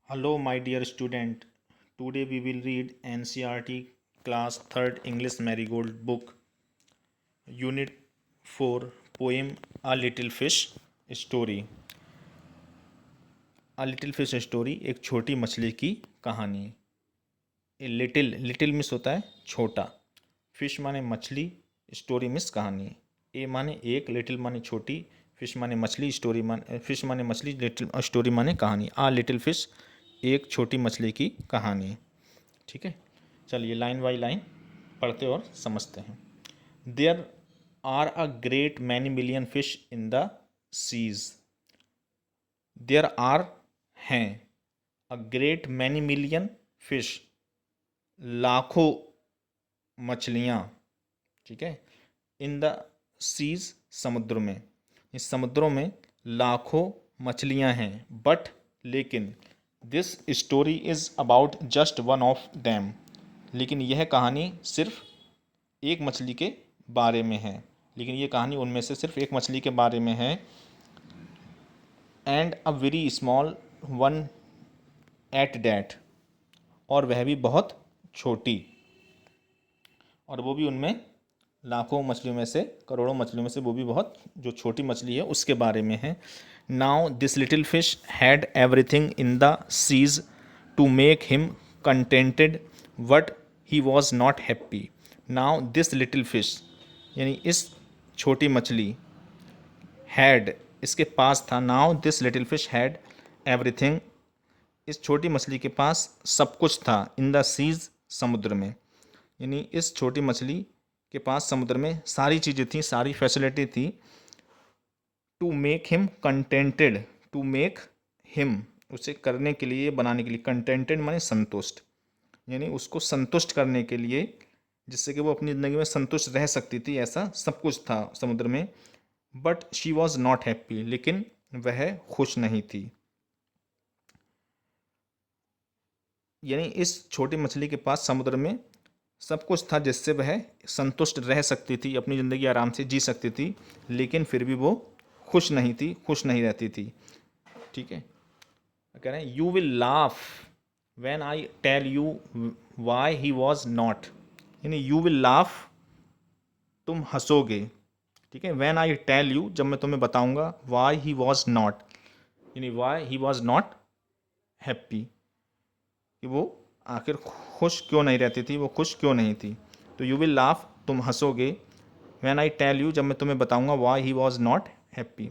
Hello, my dear student. Today we will read NCRT Class 3rd English Marigold book, Unit 4, poem A Little Fish Story. A Little Fish Story एक छोटी मछली की कहानी. A little miss होता है छोटा. Fish माने मछली, स्टोरी मिस कहानी. ए माने एक, लिटिल माने छोटी, फिश माने मछली, स्टोरी माने फिश माने मछली, लिटिल स्टोरी माने कहानी. आ लिटिल फिश एक छोटी मछली की कहानी. ठीक है, चलिए लाइन बाई लाइन पढ़ते और समझते हैं. There are a great many million fish in the seas. There are हैं, a great many million fish लाखों मछलियाँ. ठीक है, इन द सीज समुद्र में, इस समुद्रों में लाखों मछलियाँ हैं. बट लेकिन this story is about just one of them. लेकिन यह कहानी सिर्फ एक मछली के बारे में है. लेकिन ये कहानी उनमें से सिर्फ एक मछली के बारे में है. And a very small one eight that. और वह भी बहुत छोटी, और वो भी उनमें लाखों मछलियों में से, करोड़ों मछलियों में से वो भी बहुत जो छोटी मछली है उसके बारे में है. Now this little fish had everything in the seas to make him contented, but he was not happy. Now this little fish यानी इस छोटी मछली, हैड इसके पास था. Now this little fish had everything, इस छोटी मछली के पास सब कुछ था. इन द सीज समुद्र में, यानी इस छोटी मछली के पास समुद्र में सारी चीज़ें थी, सारी फैसिलिटी थी. To make him contented, to make him उसे करने के लिए, बनाने के लिए. कंटेंटेड माने संतुष्ट, यानी उसको संतुष्ट करने के लिए, जिससे कि वो अपनी ज़िंदगी में संतुष्ट रह सकती थी, ऐसा सब कुछ था समुद्र में. But she was not happy, लेकिन वह खुश नहीं थी. यानी इस छोटी मछली के पास समुद्र में सब कुछ था जिससे वह संतुष्ट रह सकती थी, अपनी ज़िंदगी आराम से जी सकती थी, लेकिन फिर भी वो खुश नहीं थी, खुश नहीं रहती थी. ठीक है, कह रहे हैं you will laugh when I tell you why he was not. यानी यू विल लाफ, तुम हंसोगे. ठीक है, व्हेन आई टेल यू, जब मैं तुम्हें बताऊंगा, वाई ही वॉज नॉट, यानी Y he was not happy, कि वो आखिर खुश क्यों नहीं रहती थी, वो खुश क्यों नहीं थी. तो यू विल लाफ, तुम हंसोगे. व्हेन आई टेल यू, जब मैं तुम्हें बताऊंगा, Y he was not happy.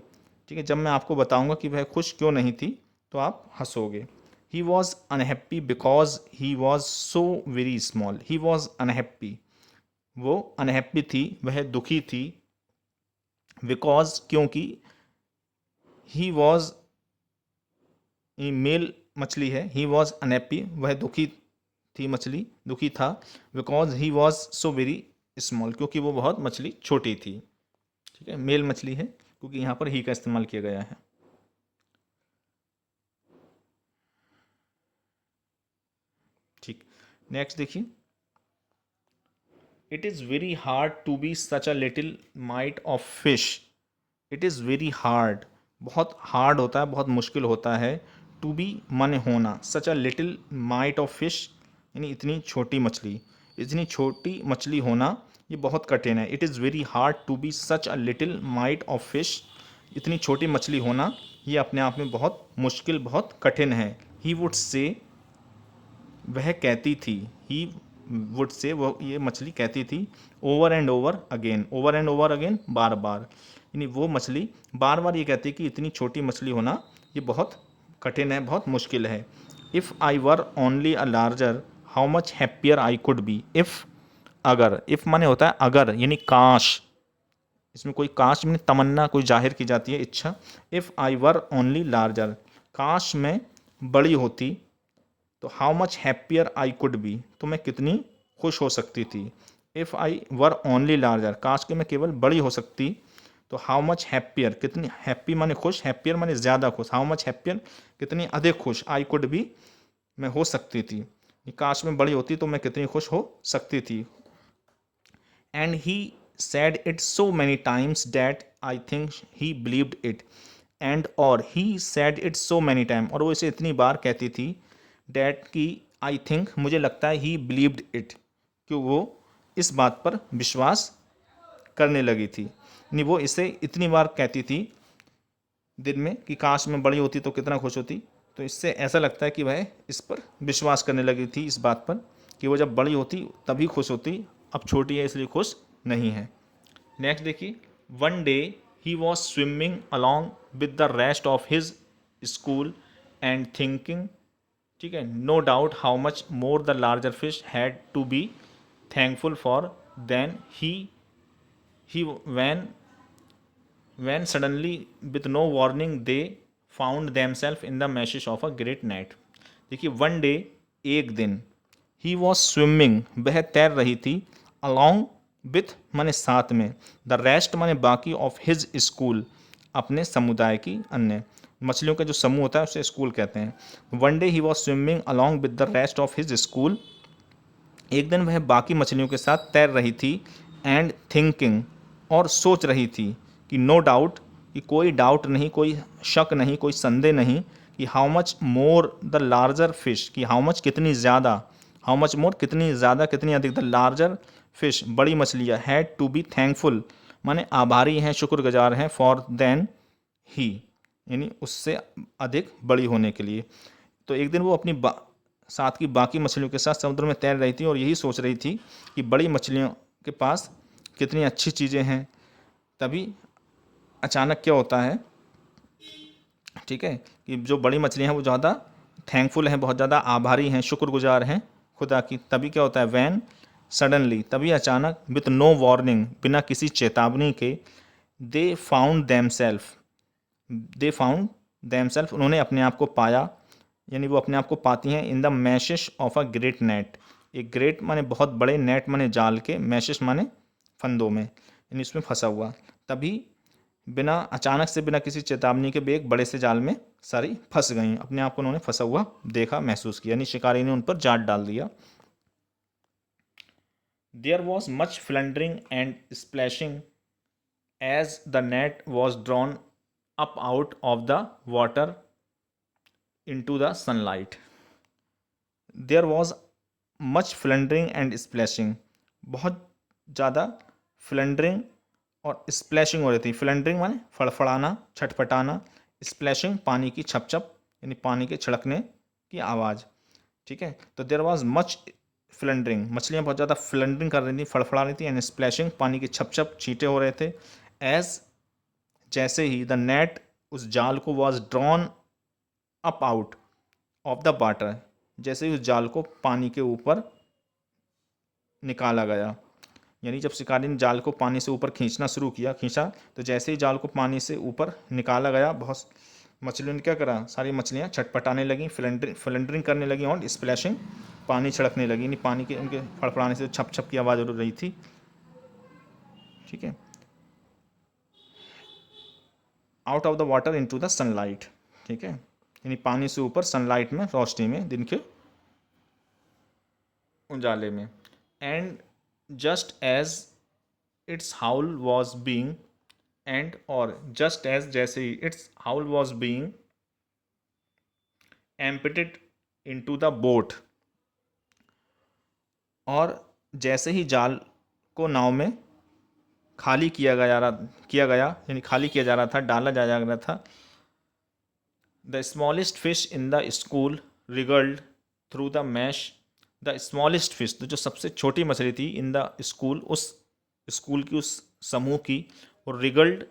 ठीक है, जब मैं आपको बताऊंगा कि वह खुश क्यों नहीं थी, तो आप हंसोगे. He was unhappy because he was so very small. He was unhappy, वो अनहैप्पी थी, वह दुखी थी. बिकॉज क्योंकि, ही वॉज मेल मछली है, ही वॉज अनहैप्पी, वह दुखी थी, मछली दुखी था. Because he was so very small, क्योंकि वो बहुत मछली छोटी थी. ठीक है, मेल मछली है क्योंकि यहाँ पर ही का इस्तेमाल किया गया है. ठीक, नेक्स्ट देखिए. It is very hard to be such a little mite of fish. It is very hard, बहुत हार्ड होता है, बहुत मुश्किल होता है. टू बी माने होना, such a little mite of fish यानी इतनी छोटी मछली, इतनी छोटी मछली होना ये बहुत कठिन है. It is very hard to be such a little mite of fish, इतनी छोटी मछली होना ये अपने आप में बहुत मुश्किल, बहुत कठिन है. ही वुड से, वह कहती थी. ही वुड से, वो ये मछली कहती थी. Over and over again, over and over again, बार बार, यानी वो मछली बार बार ये कहती कि इतनी छोटी मछली होना ये बहुत कठिन है, बहुत मुश्किल है. If I were only a larger, how much happier I could be. If, अगर, इफ़ माने होता है अगर, यानी काश. इसमें कोई काश में तमन्ना कोई जाहिर की जाती है, इच्छा. If I were only larger, काश मैं बड़ी होती, तो how much happier I could be, तो मैं कितनी खुश हो सकती थी. If I were only larger, काश कि मैं केवल बड़ी हो सकती, तो हाउ मच हैप्पियर, कितनी, हैप्पी माने खुश, हैप्पियर माने ज़्यादा खुश. हाउ मच हैप्पियर, कितनी अधिक खुश. आई कुड बी, मैं हो सकती थी, काश में बड़ी होती तो मैं कितनी खुश हो सकती थी. And he said it so many times that I think he believed it. And और he said it so many time, और वो इसे इतनी बार कहती थी, डैट कि आई थिंक मुझे लगता है ही बिलीव्ड इट, कि वो इस बात पर विश्वास करने लगी थी। नहीं, वो इसे इतनी बार कहती थी दिन में कि काश मैं बड़ी होती तो कितना खुश होती, तो इससे ऐसा लगता है कि वह इस पर विश्वास करने लगी थी, इस बात पर कि वो जब बड़ी होती तभी खुश होती, अब छोटी है इसलिए खुश नहीं है। नेक्स्ट देखिए, one day he was swimming along with the rest of his school and thinking, ठीक है, no doubt how much more the larger fish had to be thankful for than he when suddenly with no warning they found themselves in the meshes of a great net। देखिए, one day एक दिन, ही was swimming वह तैर रही थी, along with माने साथ में, द रेस्ट माने बाकी, ऑफ हिज स्कूल अपने समुदाय की अन्य, मछलियों का जो समूह होता है उसे स्कूल कहते हैं। One day he was swimming along with the rest of his school, एक दिन वह बाकी मछलियों के साथ तैर रही थी, एंड थिंकिंग और सोच रही थी, कि नो डाउट कि कोई डाउट नहीं, कोई शक नहीं, कोई संदेह नहीं, कि how much more the larger fish, कि हाउ मच कितनी ज़्यादा, हाउ मच मोर कितनी ज़्यादा, कितनी अधिक, द लार्जर फिश बड़ी मछलियाँ, हैड टू बी थैंकफुल माने आभारी हैं, शुक्रगुजार हैं, फॉर देन ही यानी उससे अधिक बड़ी होने के लिए। तो एक दिन वो अपनी साथ की बाकी मछलियों के साथ समुद्र में तैर रही थी और यही सोच रही थी कि बड़ी मछलियों के पास कितनी अच्छी चीज़ें हैं। तभी अचानक क्या होता है, ठीक है, कि जो बड़ी मछलियाँ हैं वो ज़्यादा थैंकफुल हैं, बहुत ज़्यादा आभारी हैं, शुक्रगुजार हैं खुदा की। तभी क्या होता है, वैन सडनली, तभी अचानक, विथ नो वार्निंग बिना किसी चेतावनी के, दे फाउंड देम सेल्फ उन्होंने अपने आप को पाया, यानी वो अपने आप को पाती हैं, in the meshes of a great net, एक ग्रेट माने बहुत बड़े, नेट माने जाल के, मैशेस माने फंदों में, यानी इसमें फंसा हुआ। तभी बिना अचानक से, बिना किसी चेतावनी के भी एक बड़े से जाल में सारी फंस गई, अपने आप को उन्होंने फंसा हुआ देखा, महसूस किया, यानी शिकारी ने उन पर जाल डाल दिया। There was much floundering and splashing as the net was drawn up out of the water into the sunlight। There was much floundering and splashing, बहुत ज़्यादा फ्लंडरिंग और स्प्लैशिंग हो रही थी। फ्लंडरिंग माने फड़फड़ाना, छटपटाना, स्प्लैशिंग पानी की छपछप यानी पानी के छिड़कने की आवाज़, ठीक है। तो देयर वाज मच फ्लंडरिंग, मछलियाँ बहुत ज़्यादा फ्लंडरिंग कर रही थी, फड़फड़ा रही थी, एंड स्प्लैशिंग पानी की छपछप छींटे हो रहे थे। एज जैसे ही, द नेट उस जाल को, was drawn up out of the water, जैसे ही उस जाल को पानी के ऊपर निकाला गया, यानी जब शिकारी ने जाल को पानी से ऊपर खींचा, तो जैसे ही जाल को पानी से ऊपर निकाला गया, बहुत मछलियों ने क्या करा, सारी मछलियाँ छटपटाने लगी, फ्लंडरिंग करने लगी, और स्प्लैशिंग पानी छिड़कने लगी, यानी पानी के उनके फड़फड़ाने से छप छप की आवाज़ हो रही थी, ठीक है। Out of the water into the sunlight, ठीक है, यानी पानी से ऊपर सनलाइट में, रोशनी में, दिन के उजाले में। And just as its haul was being, and और जस्ट एज जैसे ही, its haul was being emptied into the boat, और जैसे ही जाल को नाव में खाली किया गया यानी खाली किया जा रहा था, डाला जा रहा था, the smallest fish in the school रिगल्ड through the mash, the smallest fish, तो जो सबसे छोटी मछली थी, इन द स्कूल, उस स्कूल की, उस समूह की, और रिगल्ड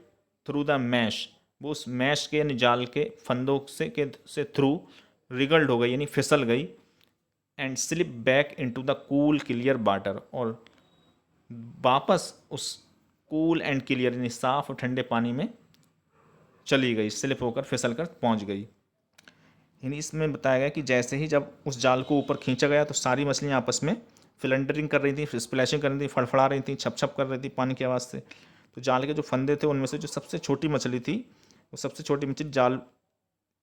थ्रू द मैश, वो उस मैश के यानी जाल के फंदों से थ्रू रिगल्ड हो गई यानी फिसल गई, and slip back into the cool clear water, और वापस उस कूल एंड क्लियर यानी साफ और ठंडे पानी में चली गई, स्लिप होकर फिसल कर पहुँच गई। यानी इसमें बताया गया कि जैसे ही जब उस जाल को ऊपर खींचा गया, तो सारी मछलियाँ आपस में फ्लंडरिंग कर रही थी, स्प्लैशिंग कर रही थी, फड़फड़ा रही थी, छप छप कर रही थी पानी की आवाज़ से। तो जाल के जो फंदे थे उनमें से जो सबसे छोटी मछली थी, वो सबसे छोटी मछली जाल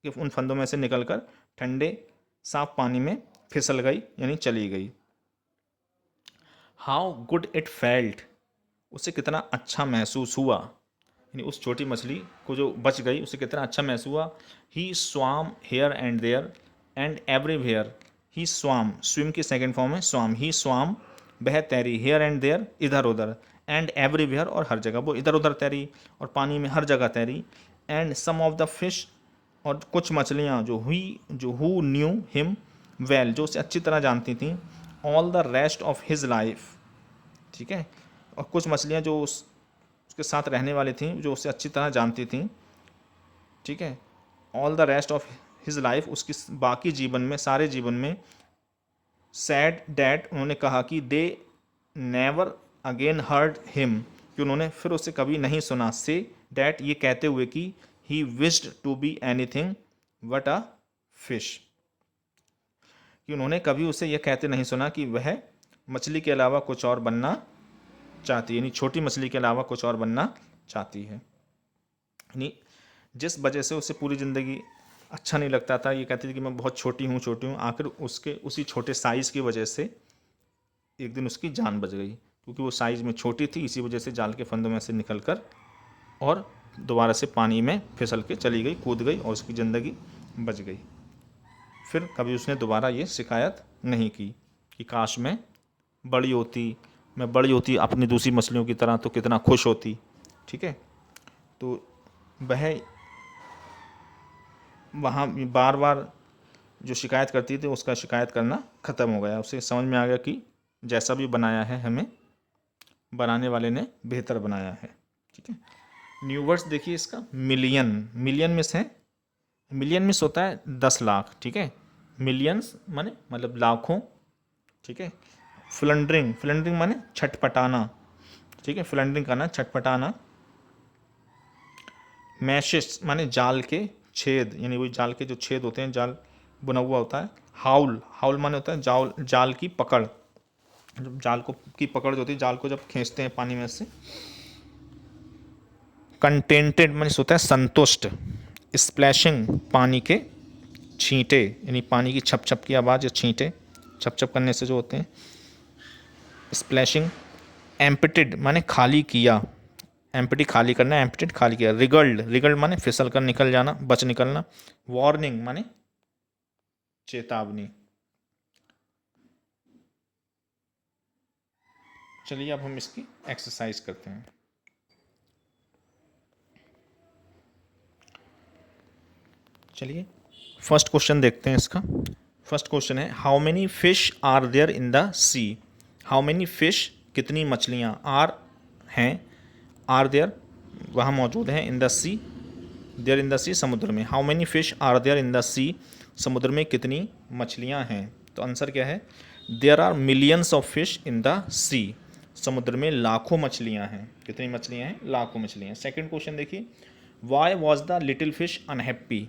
के उन फंदों में से निकलकर ठंडे साफ पानी में फिसल गई यानी चली गई। हाउ गुड इट फेल्ट, उसे कितना अच्छा महसूस हुआ, यानी उस छोटी मछली को जो बच गई उसे कितना अच्छा महसूस हुआ। He swam here and there and everywhere. He swam, swim की सेकेंड फॉर्म है स्वाम। ही स्वाम, वह तैरी, हेयर एंड देयर, इधर उधर, एंड एवरीवेयर, और हर जगह, वो इधर उधर तैरी और पानी में हर जगह तैरी। And some of the fish, और कुछ मछलियाँ जो हु न्यू हिम वेल, जो उसे अच्छी तरह जानती थी, all the rest of his life, ठीक है, और कुछ मछलियाँ जो उसके साथ रहने वाली थी, जो उसे अच्छी तरह जानती थी, ठीक है, all the rest of his life, उसकी बाकी जीवन में, सारे जीवन में, सैड डैट, उन्होंने कहा कि they never again heard him, कि उन्होंने फिर उसे कभी नहीं सुना, से डैट, ये कहते हुए कि he wished to be anything but a fish, कि उन्होंने कभी उसे यह कहते नहीं सुना कि वह मछली के अलावा कुछ और बनना चाहती है, यानी छोटी मछली के अलावा कुछ और बनना चाहती है। यानी जिस वजह से उसे पूरी ज़िंदगी अच्छा नहीं लगता था, ये कहती थी कि मैं बहुत छोटी हूँ छोटी हूँ, आखिर उसके उसी छोटे साइज़ की वजह से एक दिन उसकी जान बच गई, क्योंकि वो साइज़ में छोटी थी, इसी वजह से जाल के फंदों में से निकल कर और दोबारा से पानी में फिसल के चली गई, कूद गई, और उसकी ज़िंदगी बच गई। फिर कभी उसने दोबारा ये शिकायत नहीं की कि काश मैं बड़ी होती अपनी दूसरी मछलियों की तरह, तो कितना खुश होती, ठीक है। तो वह वहाँ बार बार जो शिकायत करती थी, उसका शिकायत करना ख़त्म हो गया, उसे समझ में आ गया कि जैसा भी बनाया है हमें बनाने वाले ने बेहतर बनाया है, ठीक है। न्यू वर्ड्स देखिए इसका, मिलियन मिस है, मिलियन मिस होता है 10 लाख, ठीक है, मिलियंस माने मतलब लाखों, ठीक है। फ्लंडरिंग माने छटपटाना, ठीक है, फ्लंडरिंग करना, छटपटाना। मैशेस माने जाल के छेद, यानी वही जाल के जो छेद होते हैं, जाल बुना हुआ होता है। हाउल माने होता है जाल की पकड़, जब जाल को की पकड़ जो होती है, जाल को जब खींचते हैं पानी में से। कंटेंटेड माने होता है संतुष्ट। स्प्लैशिंग, पानी के छींटे, यानी पानी की छप छप की आवाज़, या छींटे छप छप करने से जो होते हैं, स्प्लैशिंग। एम्प्टेड माने खाली किया, एम्प्टी खाली करना, एम्प्टेड खाली किया। रिगल्ड माने फिसल कर निकल जाना, बच निकलना। वार्निंग माने चेतावनी। चलिए अब हम इसकी एक्सरसाइज करते हैं। चलिए फर्स्ट क्वेश्चन देखते हैं इसका। फर्स्ट क्वेश्चन है, how many fish are there in the sea. How many fish, कितनी मछलियाँ, आर हैं, आर देयर वहाँ मौजूद हैं, in the sea, there in the sea समुद्र में। How many fish are there in the sea, समुद्र में कितनी मछलियाँ हैं। तो आंसर क्या है, there are millions of fish in the sea, समुद्र में लाखों मछलियाँ हैं। कितनी मछलियाँ हैं, लाखों मछलियाँ। सेकंड क्वेश्चन देखिए, Y was the little fish unhappy.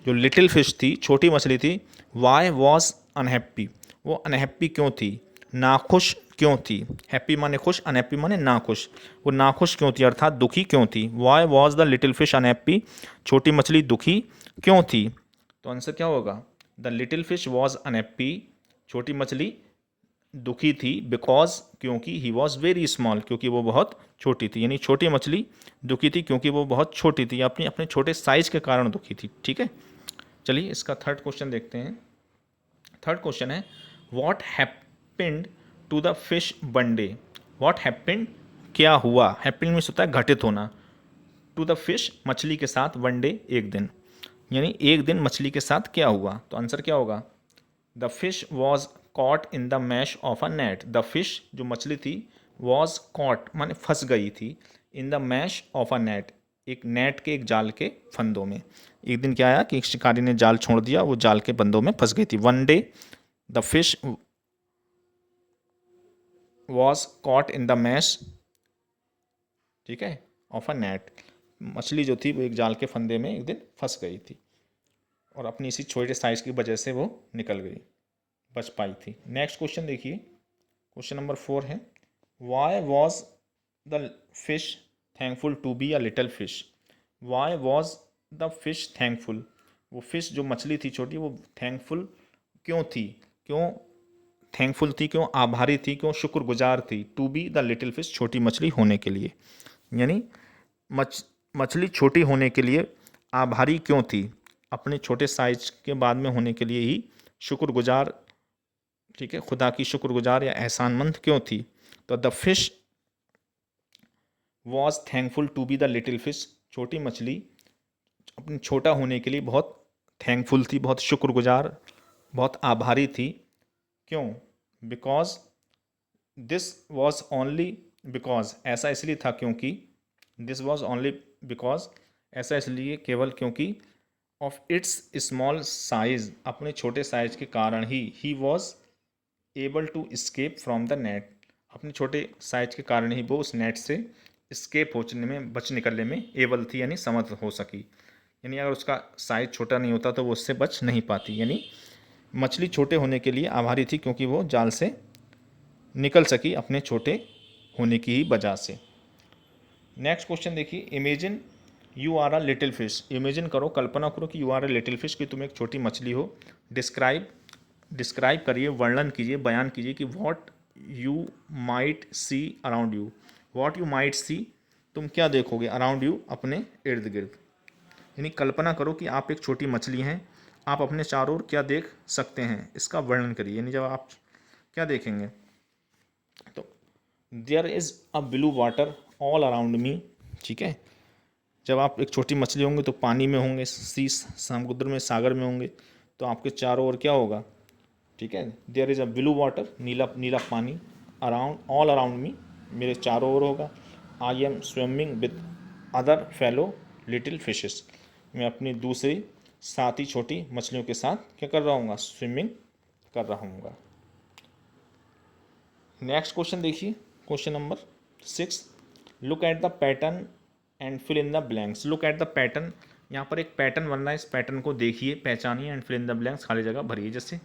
जो लिटिल फिश थी, छोटी मछली थी, वाई वॉज अनहैप्पी, वो अनहैप्पी क्यों थी, नाखुश क्यों थी। हैप्पी माने खुश, अनहैप्पी माने नाखुश, वो नाखुश क्यों थी, अर्थात दुखी क्यों थी। Y was the little fish unhappy, छोटी मछली दुखी क्यों थी। तो आंसर क्या होगा, the little fish was unhappy, छोटी मछली दुखी थी, बिकॉज क्योंकि, ही वॉज वेरी स्मॉल, क्योंकि वो बहुत छोटी थी। यानी छोटी मछली दुखी थी क्योंकि वो बहुत छोटी थी, अपने अपने छोटे साइज के कारण दुखी थी, ठीक है। चलिए इसका थर्ड क्वेश्चन देखते हैं। थर्ड क्वेश्चन है, what happened to the fish one day. What happened, क्या हुआ, हैपेंड मीन्स होता है घटित होना, टू द फिश मछली के साथ, वन डे एक दिन, यानी एक दिन मछली के साथ क्या हुआ। तो आंसर क्या होगा, the fish was caught in the mash of a net. The fish जो मछली थी, वॉज कॉट माने फंस गई थी, in the mash of a net, एक नेट के, एक जाल के फंदों में। एक दिन क्या आया कि एक शिकारी ने जाल छोड़ दिया, वो जाल के फंदों में फंस गई थी। One day the fish was caught in the mash, ठीक है, ऑफ अ नेट, मछली जो थी वो एक जाल के फंदे में एक दिन फंस गई थी, और अपनी इसी छोटे साइज की वजह से वो निकल गई, बच पाई थी। नेक्स्ट क्वेश्चन देखिए, क्वेश्चन नंबर 4 है, why was the fish thankful to be a little fish. Why was the fish thankful, वो फिश जो मछली थी छोटी, वो थैंकफुल क्यों थी, क्यों थैंकफुल थी, क्यों आभारी थी, क्यों शुक्रगुजार थी, to be the little fish, छोटी मछली होने के लिए। यानी मछली छोटी होने के लिए आभारी क्यों थी? अपने छोटे साइज के बाद में होने के लिए ही शुक्रगुजार, ठीक है, खुदा की शुक्रगुजार या एहसानमंद क्यों थी? तो the fish was thankful to be the little fish, छोटी मछली अपने छोटा होने के लिए बहुत थैंकफुल थी, बहुत शुक्रगुजार, बहुत आभारी थी। क्यों? Because this was only, because ऐसा इसलिए था क्योंकि, दिस वॉज ओनली बिकॉज ऐसा इसलिए केवल क्योंकि ऑफ इट्स स्मॉल साइज, अपने छोटे साइज के कारण he was able to escape from the net, अपने छोटे साइज के कारण ही वो उस नेट से स्केप होने में, बच निकलने में एबल थी, यानी समर्थ हो सकी। यानी अगर उसका साइज छोटा नहीं होता तो वो उससे बच नहीं पाती। यानी मछली छोटे होने के लिए आभारी थी क्योंकि वो जाल से निकल सकी अपने छोटे होने की ही वजह से। नेक्स्ट क्वेश्चन देखिए, imagine you are a little fish, imagine करो, कल्पना करो कि you are a little fish, कि तुम एक छोटी मछली हो। डिस्क्राइब, डिस्क्राइब करिए, वर्णन कीजिए, बयान कीजिए कि what you might see around you, what you might see, तुम क्या देखोगे अराउंड यू, अपने इर्द गिर्द। यानी कल्पना करो कि आप एक छोटी मछली हैं, आप अपने चारों ओर क्या देख सकते हैं, इसका वर्णन करिए। यानी जब आप क्या देखेंगे, तो there is a blue water all around me, ठीक है। जब आप एक छोटी मछली होंगे तो पानी में होंगे, सी समुद्र में, सागर में होंगे, तो आपके चारों ओर क्या होगा, ठीक है। There is a blue water, नीला नीला पानी, अराउंड, ऑल अराउंड मी, मेरे चारों ओर होगा। I am swimming with other fellow little fishes, मैं अपनी दूसरी साथी छोटी मछलियों के साथ क्या कर रहा हूँ, स्विमिंग कर रहा हूँ। नेक्स्ट क्वेश्चन देखिए, question number 6, look at the pattern and fill in the blanks. Look at the pattern, यहाँ पर एक पैटर्न बन रहा है, इस पैटर्न को देखिए, पहचानिए, and fill in the blanks, खाली जगह भरिए। जैसे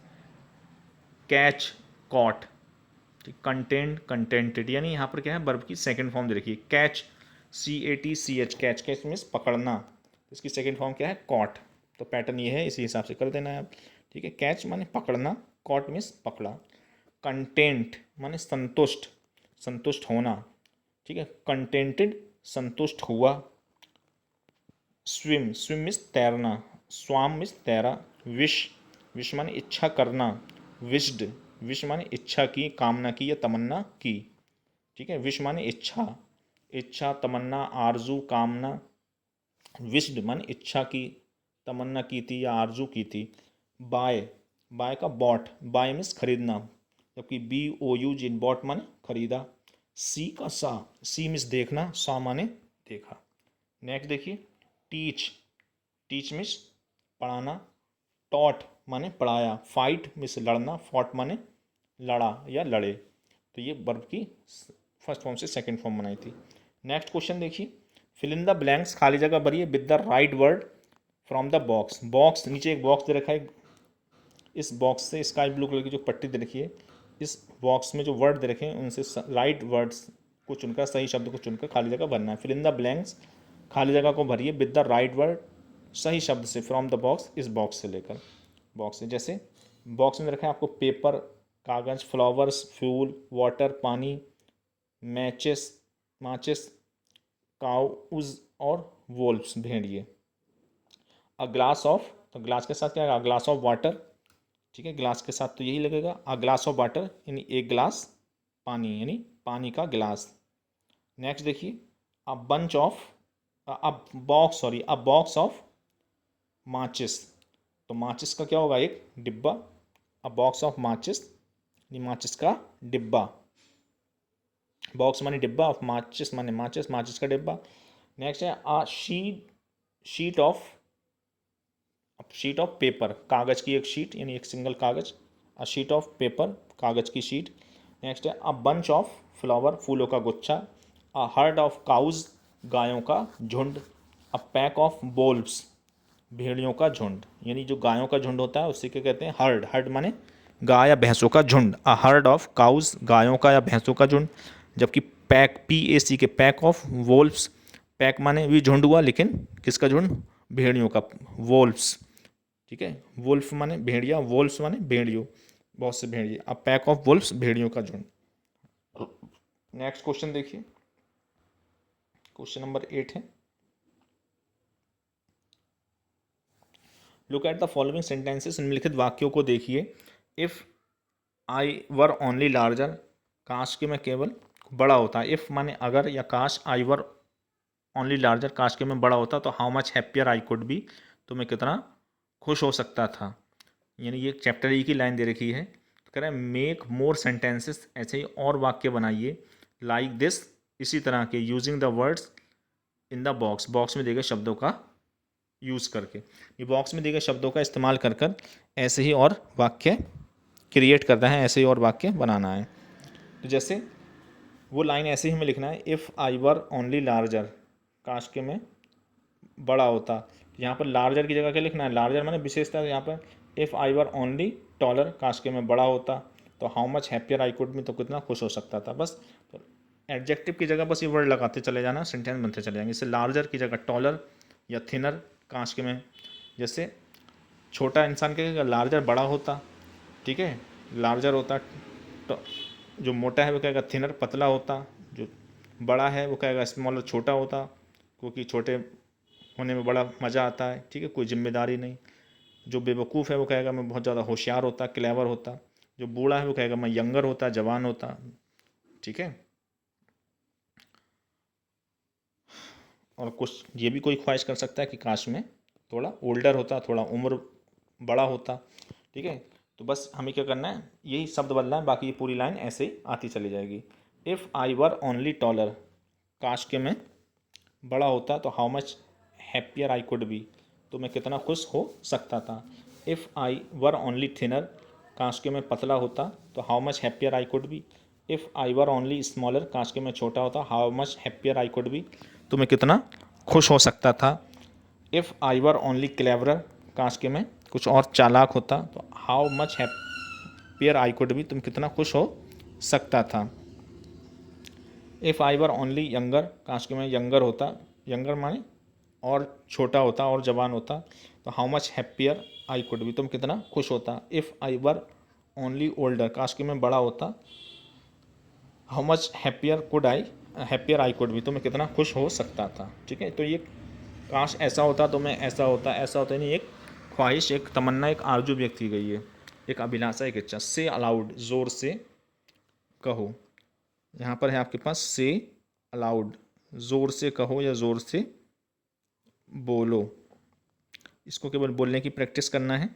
कैच, कॉट, कंटेंट, कंटेंटेड, यानी यहाँ पर क्या है, वर्ब की सेकंड फॉर्म दे रखी है, catch, CATCH, catch, catch means पकड़ना, इसकी सेकंड फॉर्म क्या है, कॉट। तो पैटर्न ये है, इसी हिसाब से कर देना है आप, ठीक है। कैच माने पकड़ना, कॉट मीन्स पकड़ा। कंटेंट माने संतुष्ट, संतुष्ट होना, ठीक है, कंटेंटेड, संतुष्ट हुआ। स्विम, स्विम मीन्स तैरना, स्वाम मीन्स तैरा। विश, विश माने इच्छा करना, विश्ड, विश माने इच्छा की, कामना की या तमन्ना की, ठीक है। विश माने इच्छा, इच्छा, तमन्ना, आरजू, कामना। विश्ड माने इच्छा की, तमन्ना की थी या आरजू की थी। बाय, बाय का बॉट, बाय मीन्स खरीदना, जबकि BOUG, बॉट माने खरीदा। सी का सा, सी मीन्स देखना, सा माने देखा। नेक्स्ट देखिए, टीच, टीच मीन्स पढ़ाना। टॉट माने पढ़ाया। फाइट मीन्स लड़ना, फॉट माने लड़ा या लड़े। तो ये वर्ब की फर्स्ट फॉर्म से सेकंड फॉर्म बनाई थी। नेक्स्ट क्वेश्चन देखिए, फिल इन द ब्लैंक्स, खाली जगह भरिए with the right word from the box. Box, नीचे एक बॉक्स दे रखा है, इस बॉक्स से स्काई ब्लू कलर की जो पट्टी दे रखी है, इस बॉक्स में जो वर्ड दे रखे हैं उनसे राइट वर्ड्स को चुनकर, सही शब्द को चुनकर खाली जगह भरना है। फिल इन द ब्लैंक्स, खाली जगह को भरिए विद द राइट वर्ड, सही शब्द से, फ्रॉम द बॉक्स, इस बॉक्स से लेकर, बॉक्स से। जैसे बॉक्स में रखा है आपको पेपर, कागज़, फ्लावर्स, फ्यूल, वाटर, पानी, मैचेस, माचिस, काउज और वोल्फ्स, भेड़िए। अ ग्लास ऑफ, तो ग्लास के साथ क्या है, ग्लास ऑफ वाटर, ठीक है, ग्लास के साथ तो यही लगेगा, अ ग्लास ऑफ वाटर, यानी एक ग्लास पानी, यानी पानी का गिलास। नेक्स्ट देखिए, a bunch of, a box, sorry, a box of माचिस, तो माचिस का क्या होगा, एक डिब्बा। अ बॉक्स ऑफ माचिस, यानी माचिस का डिब्बा। बॉक्स माने डिब्बा, ऑफ माचिस माने माचिस, माचिस का डिब्बा। नेक्स्ट है a sheet, sheet of, sheet of paper, कागज़ की एक शीट, यानी एक सिंगल कागज़। अ शीट ऑफ पेपर, कागज़ की शीट। नेक्स्ट है अ बंच ऑफ फ्लावर, फूलों का गुच्छा। अ हर्ड ऑफ काउज, गायों का झुंड। अ पैक ऑफ बोल्स, भेड़ियों का झुंड, यानी जो गायों का झुंड होता है उसी के कहते हैं हर्ड। हर्ड माने गाय या भैंसों का झुंड। अ हर्ड ऑफ काउज, गायों का या भैंसों का झुंड। जबकि पैक, PAC के, पैक ऑफ वोल्फ्स, पैक माने भी झुंड हुआ, लेकिन किसका झुंड, भेड़ियों का, वोल्फ्स, ठीक है। वुल्फ माने भेड़िया, वोल्फ्स माने भेड़ियों, बहुत से भेड़िए। अब पैक ऑफ वुल्फ्स, भेड़ियों का झुंड। नेक्स्ट क्वेश्चन देखिए, क्वेश्चन नंबर 8 है, look at the following sentences, निम्नलिखित वाक्यों को देखिए। If I were only larger, काश के मैं केवल बड़ा होता। इफ़ माने अगर, या काश आई वर ओनली लार्जर, काश के मैं बड़ा होता, तो how much happier I could be, तो मैं कितना खुश हो सकता था। यानी ये चैप्टर ई की लाइन दे रखी है। तो कह रहा है मेक मोर सेंटेंसेस, ऐसे ही और वाक्य बनाइए, लाइक दिस, इसी तरह के, using the words in the box, box में दिए गए शब्दों का यूज़ करके, ये बॉक्स में दिए गए शब्दों का इस्तेमाल कर कर ऐसे ही और वाक्य क्रिएट करना है, ऐसे ही और वाक्य बनाना है। तो जैसे वो लाइन ऐसे ही हमें लिखना है, if I were only larger, काश के मैं बड़ा होता। यहाँ पर लार्जर की जगह क्या लिखना है, लार्जर माने विशेषता। यहाँ पर if I were only taller, काश के मैं बड़ा होता, तो how much happier I could be, तो कितना खुश हो सकता था। बस तो एडजेक्टिव की जगह बस ये वर्ड लगाते चले जाना, सेंटेंस बनते चले जाएंगे। जैसे लार्जर की जगह टॉलर या थिनर, काश के में जैसे छोटा इंसान के लार्जर बड़ा होता, ठीक है, लार्जर होता। तो जो मोटा है वो कहेगा थिनर पतला होता, जो बड़ा है वो कहेगा स्मॉलर छोटा होता, क्योंकि छोटे होने में बड़ा मज़ा आता है, ठीक है, कोई जिम्मेदारी नहीं। जो बेवकूफ़ है वो कहेगा मैं बहुत ज़्यादा होशियार होता, क्लेवर होता। जो बूढ़ा है वो कहेगा मैं यंगर होता, जवान होता, ठीक है। और कुछ ये भी कोई ख्वाहिश कर सकता है कि काश में थोड़ा ओल्डर होता, थोड़ा उम्र बड़ा होता, ठीक है। तो बस हमें क्या करना है, यही शब्द बदलना है, बाकी ये पूरी लाइन ऐसे ही आती चली जाएगी। If I were only taller, काश के मैं बड़ा होता, तो how much happier I could be, तो मैं कितना खुश हो सकता था। If I were only thinner, काश के मैं पतला होता, तो how much happier I could be. If I were only smaller, काश के मैं छोटा होता, how much happier I could be, तो मैं कितना खुश हो सकता था। If I were only cleverer, काश के मैं कुछ और चालाक होता, तो how much happier I could be, तुम कितना खुश हो सकता था। If I were only younger, काश के मैं यंगर होता, यंगर माने और छोटा होता और जवान होता, तो how much happier I could be, तुम कितना खुश होता। If I were only older, काश के मैं बड़ा होता, how much happier I could be, तो मैं कितना खुश हो सकता था, ठीक है। तो ये काश ऐसा होता तो मैं ऐसा होता, ऐसा होता नहीं, एक ख्वाहिश, एक तमन्ना, एक आरजू व्यक्त की गई है, एक अभिलाषा, एक इच्छा। से अलाउड, ज़ोर से कहो। यहाँ पर है आपके पास से अलाउड, ज़ोर से कहो या ज़ोर से बोलो। इसको केवल बोलने की प्रैक्टिस करना है।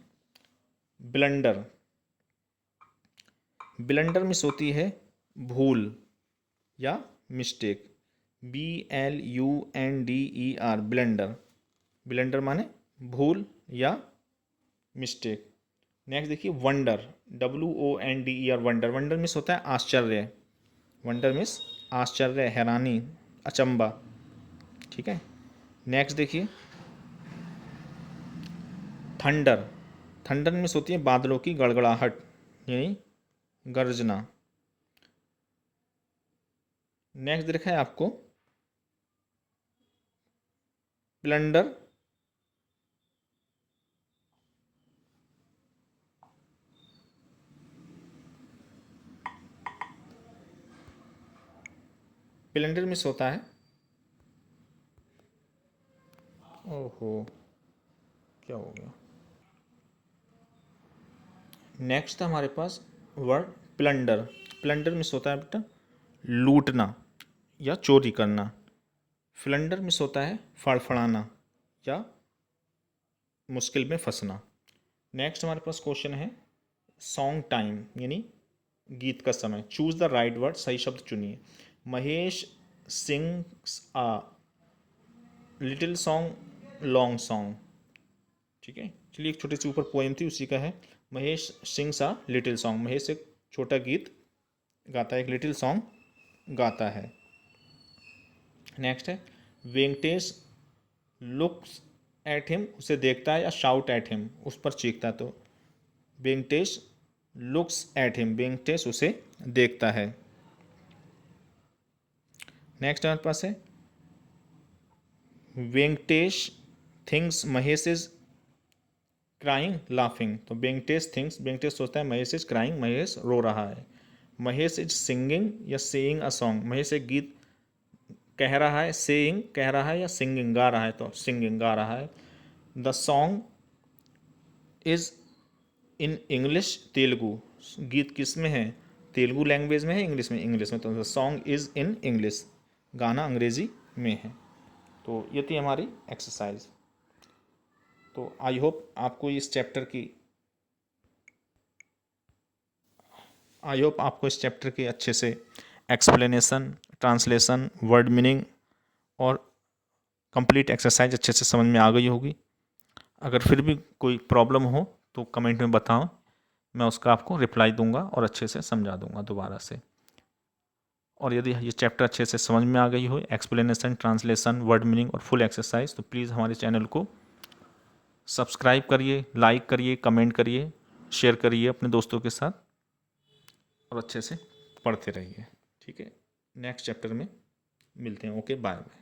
ब्लंडर, ब्लंडर मिस होती है भूल या मिस्टेक। BLUNDER, ब्लंडर, ब्लंडर माने भूल या मिस्टेक। नेक्स्ट देखिए wonder, WONDER, wonder, wonder miss होता है आश्चर्य, वंडर मिस आश्चर्य, हैरानी, अचंबा, ठीक है। नेक्स्ट देखिए थंडर, थंडर मिस होती है बादलों की गड़गड़ाहट यानी गर्जना। नेक्स्ट देखा है आपको प्लंडर, प्लंडर मिस होता है, ओहो क्या हो गया। नेक्स्ट हमारे पास वर्ड प्लंडर, प्लंडर मिस होता है बेटा लूटना या चोरी करना। फ्लंडर मिस होता है फड़फड़ाना या मुश्किल में फंसना। नेक्स्ट हमारे पास क्वेश्चन है सॉन्ग टाइम यानी गीत का समय। चूज द राइट वर्ड, सही शब्द चुनिए। महेश सिंग्स आ लिटिल सॉन्ग लॉन्ग सॉन्ग, ठीक है। चलिए एक छोटी सी ऊपर पोएम थी उसी का है। महेश सिंग्स आ लिटिल सॉन्ग, महेश एक छोटा गीत गाता है, एक लिटिल सॉन्ग गाता है। नेक्स्ट है वेंकटेश लुक्स एट हिम, उसे देखता है या शाउट एट हिम, उस पर चीखता है, तो Venkatesh looks at him, Venkatesh उसे देखता है। नेक्स्ट हमारे पास है Venkatesh things Mahesh is crying laughing, तो वेंकटेश थिंग्स, वेंकटेश सोचता है महेश इज क्राइंग, महेश रो रहा है। महेश इज सिंगिंग या सेइंग अ सॉन्ग, महेश एक गीत कह रहा है, सेइंग कह रहा है या सिंगिंग गा रहा है, तो सिंगिंग गा रहा है। The song is in English Telugu, गीत किस में है, तेलुगु लैंग्वेज में है, इंग्लिश में, इंग्लिश में, तो सॉन्ग इज़ इन इंग्लिश, गाना अंग्रेज़ी में है। तो ये थी हमारी एक्सरसाइज। तो आई होप आपको इस चैप्टर की अच्छे से एक्सप्लेनेशन, ट्रांसलेशन, वर्ड मीनिंग और कंप्लीट एक्सरसाइज अच्छे से समझ में आ गई होगी। अगर फिर भी कोई प्रॉब्लम हो तो कमेंट में बताओ, मैं उसका आपको रिप्लाई दूंगा और अच्छे से समझा दूंगा दोबारा से। और यदि ये चैप्टर अच्छे से समझ में आ गई हो, एक्सप्लेनेशन, ट्रांसलेशन, वर्ड मीनिंग और फुल एक्सरसाइज, तो प्लीज़ हमारे चैनल को सब्सक्राइब करिए, लाइक करिए, कमेंट करिए, शेयर करिए अपने दोस्तों के साथ और अच्छे से पढ़ते रहिए। ठीक है, नेक्स्ट चैप्टर में मिलते हैं। Okay, bye bye.